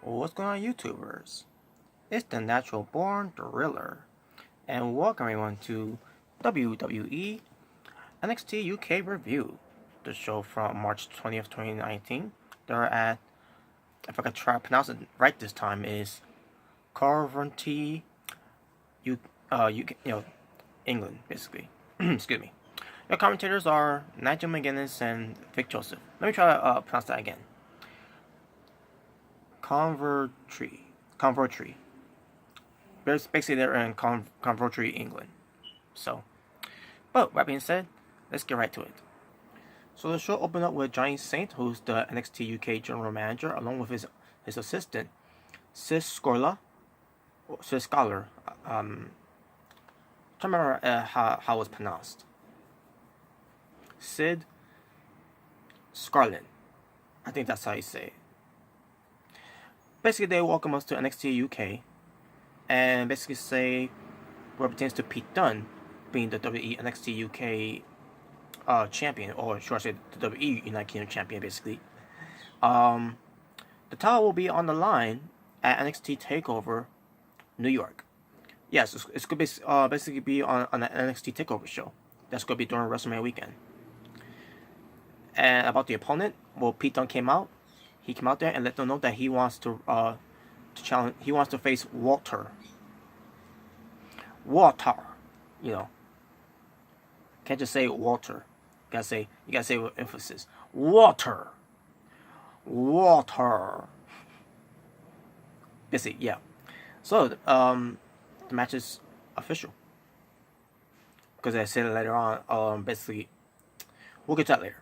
What's going on, YouTubers? It's the Natural Born Thriller, and welcome everyone to WWE NXT UK Review, the show from March 20th, 2019. They're at, if I can try to pronounce it right this time, is Coventry, UK, England, basically. Excuse me. The commentators are Nigel McGuinness and Vic Joseph. Let me try to pronounce that again. Convertry. Basically, they're in Convertry, England. So, but that being said, let's get right to it. So the show opened up with Johnny Saint, who's the NXT UK general manager, along with his assistant, Sis Scholar. I'm trying to remember how it was pronounced. Sid Scarlin. I think that's how you say it. Basically, they welcome us to NXT UK and basically say what pertains to Pete Dunne being the WWE NXT UK champion, or should I say the WWE United Kingdom champion, basically. The title will be on the line at NXT TakeOver New York. Yes, it's going to basically be on an NXT TakeOver show. That's going to be during WrestleMania weekend. And about the opponent, well, Pete Dunne came out. He came out there and let them know that he wants to challenge. He wants to face Walter. Can't just say Walter. You gotta say with emphasis. Walter. Busy, yeah. So the match is official. Because I said it later on. Basically, we'll get to that later.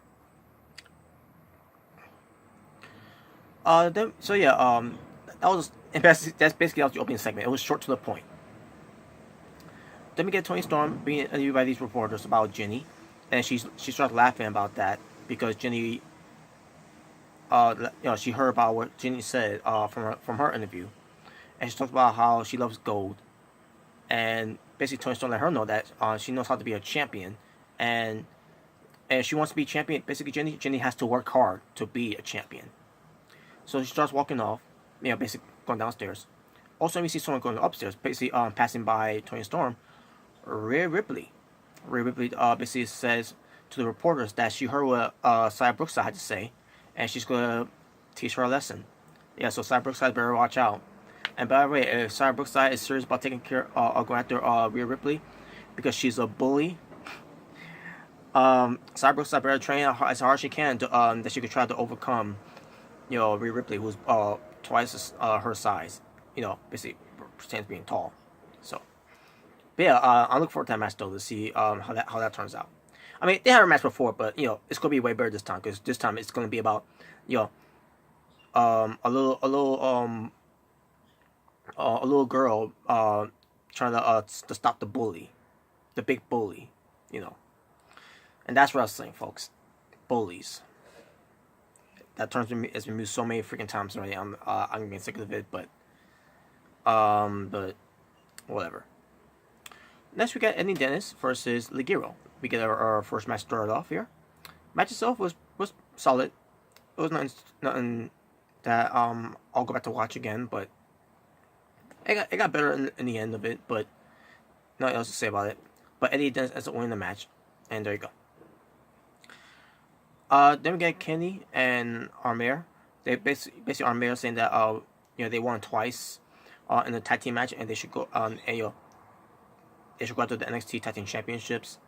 That's basically the opening segment. It was short to the point. Then we get Toni Storm being interviewed by these reporters about Jenny, and she starts laughing about that because Jenny, she heard about what Jenny said from her interview, and she talks about how she loves gold, and basically Toni Storm let her know that she knows how to be a champion, and she wants to be champion. Basically, Jenny has to work hard to be a champion. So she starts walking off, basically going downstairs. Also, we see someone going upstairs, basically passing by Toni Storm, Rhea Ripley. Rhea Ripley basically says to the reporters that she heard what Cy Brookside had to say, and she's going to teach her a lesson. Yeah, so Cy Brookside better watch out. And by the way, if Cy Brookside is serious about taking care of going after Rhea Ripley, because she's a bully, Cy Brookside better train as hard as she can to, that she could try to overcome Rhea Ripley, who's twice her size. Basically pretends being tall. So, but yeah, I'm looking forward to that match though to see how that turns out. I mean, they had a match before, but it's gonna be way better this time because this time it's gonna be about a little girl trying to stop the bully, the big bully, and that's wrestling, folks. Bullies. That term's been used so many freaking times already. I'm getting sick of it, but whatever. Next we got Eddie Dennis versus Ligero. We get our first match started off here. Match itself was solid. It was nothing that I'll go back to watch again, but it got better in the end of it. But nothing else to say about it. But Eddie Dennis ends up winning the match, and there you go. Then we get Kenny and Armere. They basically Armere saying that they won twice in the tag team match, and they should go they should go after the NXT Tag Team Championships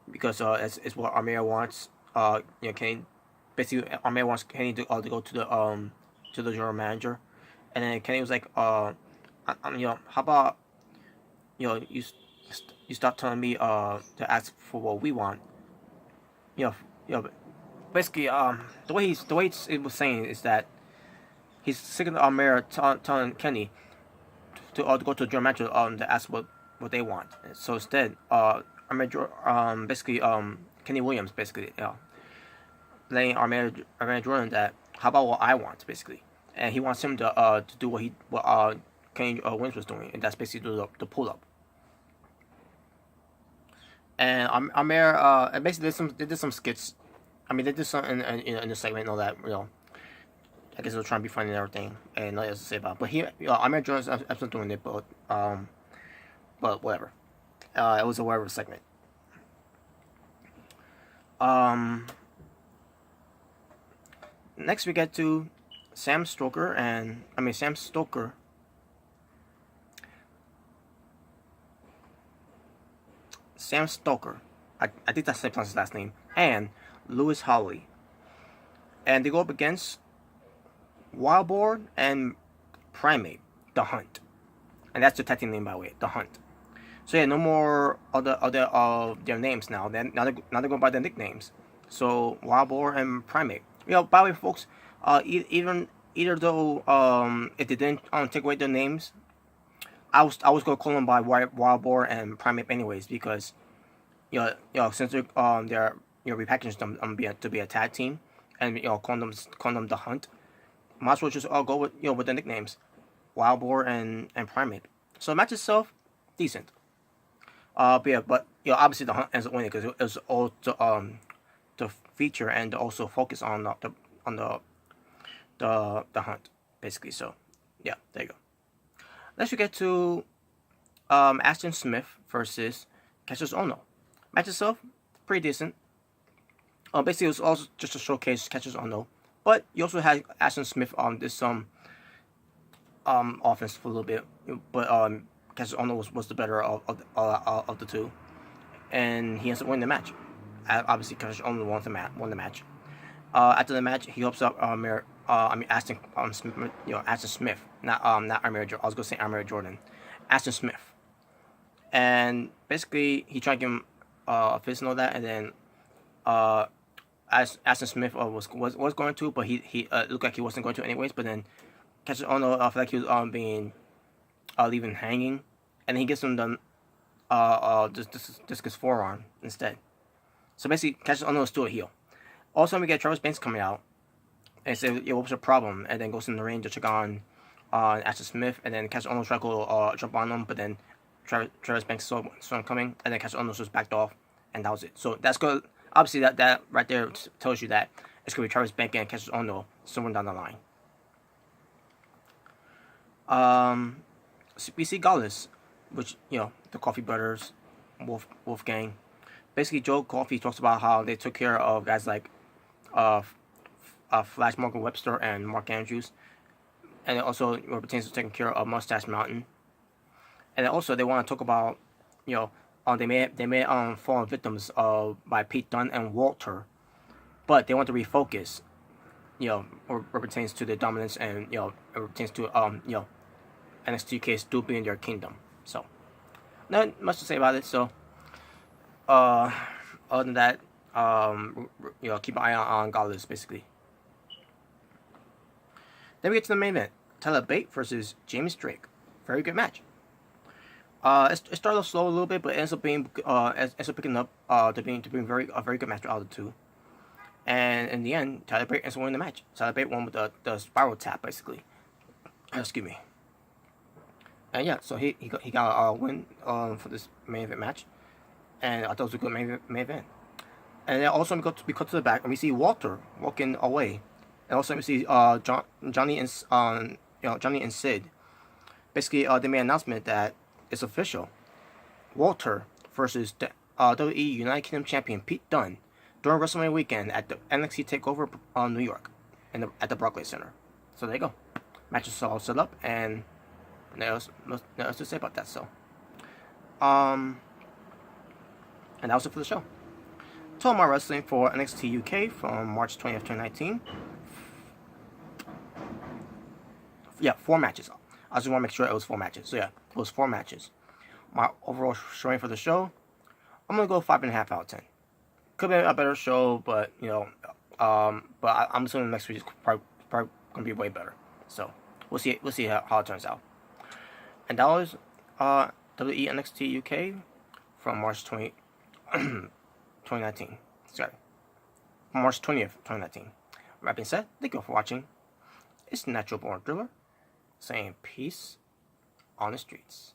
because it's what Armere wants. Kenny basically Armere wants Kenny to go to the general manager, and then Kenny was like, how about you stop telling me to ask for what we want. Basically, the way it was saying is that he's sick of Armere telling Kenny to go to the general manager to ask what they want. So instead, Kenny Williams basically letting Armere Jordan that how about what I want basically, and he wants him to do what Kenny Williams was doing, and that's basically the pull up. And Armere basically they did some skits. I mean, they did some in the segment and all that, I guess they're trying to be funny and everything, and nothing else to say about it. But he, I'm enjoying this episode doing it, but whatever. It was a whatever segment. Next we get to Sam Stoker. I think that's his last name. And Lewis Hawley. And they go up against Wild Boar and Primate, The Hunt. And that's the tag team name, by the way, The Hunt. So yeah, no more other their names now. Now they're going by their nicknames. So Wild Boar and Primate. By the way, folks, either though if they didn't take away their names, I was gonna call them by Wild Boar and Primate anyways, because since they're repackaging them to be a tag team, and calling them The Hunt, might as well just go with with the nicknames, Wild Boar and Primate. So the match itself, decent. But obviously The Hunt ends up winning because it was all to feature and to also focus on the Hunt, basically. So yeah, there you go. Next we get to Ashton Smith versus Cassius Ohno. Match itself, pretty decent. Basically it was also just to showcase Cassius Ohno, but you also had Ashton Smith on this offense for a little bit, but Cassius Ohno was the better of the two, and he ends up winning the match. Obviously, Cassius Ohno won the match. After the match, he helps up Ashton Smith, not Amir Jordan. I was gonna say Amir Jordan, Ashton Smith, and basically he tried to give him a fist and all that, and then Ashton Smith was going to, but he looked like he wasn't going to anyways. But then Cassius Ohno felt like he was being leaving hanging, and he gets him the discus forearm instead. So basically, Cassius Ohno is still a heel. Also, we get Travis Banks coming out and say, "Yo, what's your problem?" And then goes in the ring to check on Ashton Smith, and then Cassius Ohno tried to go jump on him, but then Travis Banks saw him coming, and then Cassius Ohno just backed off, and that was it. So that's good. Obviously, that right there tells you that it's gonna be Travis Banks and Cassius Ohno somewhere down the line. We see Gallus, which the Coffee Brothers, Wolfgang. Basically, Joe Coffey talks about how they took care of guys like Flash Morgan Webster and Mark Andrews, and it also pertains to taking care of Mustache Mountain. And also they want to talk about they may fallen victims by Pete Dunne and Walter, but they want to refocus or pertains to the dominance and it pertains to NXT UK still being their kingdom. So not much to say about it. So other than that, keep an eye on Gallus, basically. Then we get to the main event: Tyler Bate versus James Drake. Very good match. It started off slow a little bit, but it ends up picking up to being a very good match out of the two. And in the end, Tyler Bate ends up winning the match. Tyler Bate won with the spiral tap, basically. Excuse me. And yeah, so he got a win for this main event match, and I thought it was a good main event. And then also we cut to the back and we see Walter walking away, and also we see Johnny and Sid. Basically, they made an announcement that it's official: Walter versus WWE United Kingdom Champion Pete Dunne during WrestleMania weekend at the NXT TakeOver New York, at the Barclays Center. So there you go. Match is all set up, and nothing else to say about that. So, and that was it for the show. Total Amount Wrestling for NXT UK from March 20th, 2019. Yeah, 4 matches. I just want to make sure it was 4 matches. So yeah, it was 4 matches. My overall showing for the show, I'm gonna go 5.5 out of 10. Could be a better show, but but I'm assuming next week is probably gonna be way better. So we'll see how it turns out. And that was WWE NXT UK from March 2019. Sorry, March 20th, 2019. That being said, thank you all for watching. It's Natural Born Driller saying peace on the streets.